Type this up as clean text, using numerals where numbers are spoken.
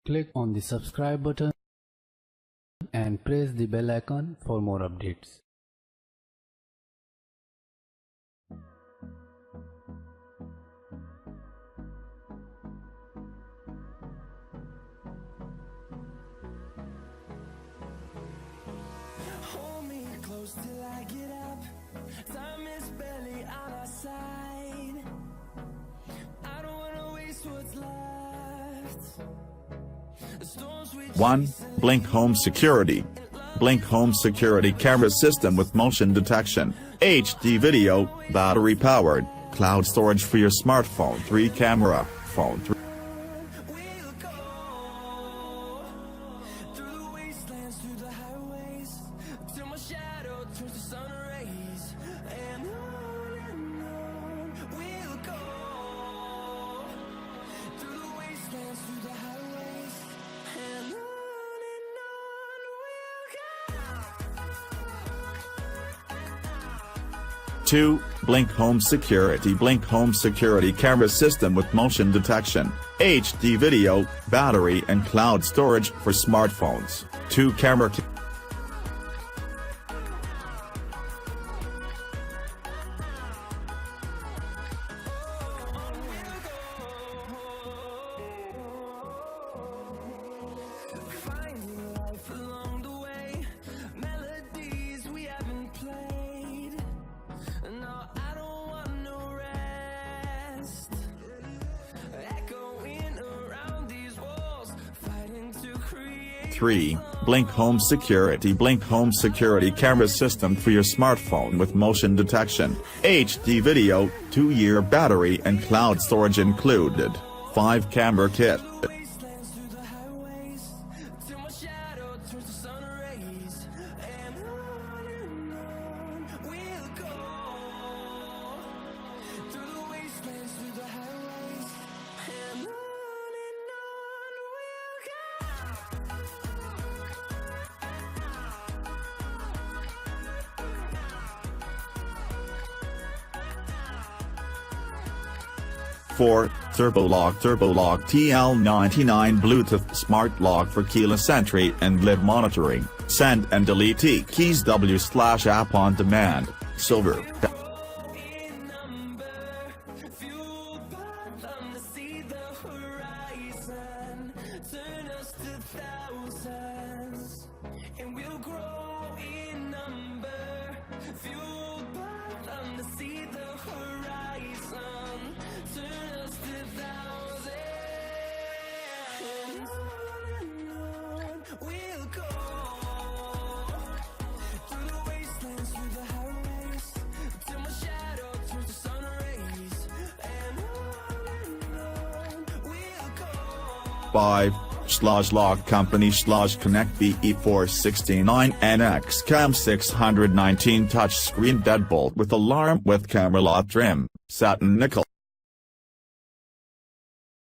Click on the subscribe button and press the bell icon for more updates. Hold me close till I get up. Time is barely on our side. I don't wanna waste what's left. The storms we 1. Blink Home Security. Blink Home Security camera system with motion detection, HD video, battery powered, cloud storage for your smartphone. 3 camera, phone 3. we'll go through the wastelands, through the highways, till my shadow turns to sun rays. And on we'll go through the wastelands, through the highways, and on we'll go. 2. Blink Home Security. Blink Home Security camera system with motion detection, HD video, battery and cloud storage for smartphones. 2 camera. 'Finding life along the way, melodies we haven't played. No, I don't want no rest. Echoing around these walls, fighting to create. 3. Blink Home Security. Blink Home Security camera system for your smartphone with motion detection, HD video, 2-year battery and cloud storage included. 5 camera kit. Wastelands, through the highways, till my shadow turns to sun rays. And on we'll go through the wastelands, through the highways, and on we'll go. 4. TurboLock. TurboLock TL99 Bluetooth Smart Lock for keyless entry and lid monitoring, send and delete keys. W/app on demand, silver. In number, fueled by them to see the horizon, turn us to thousands, and we'll grow in number, fueled by them to see the horizon, turn us to thousands, and on we'll go through the wastelands, through the highways, till my shadow turns to sun rays, and on we'll go. 5. Schlage Company Schlage Connect BE469NX CAM 619 Touchscreen Deadbolt with alarm with Camelot Trim, Satin Nickel.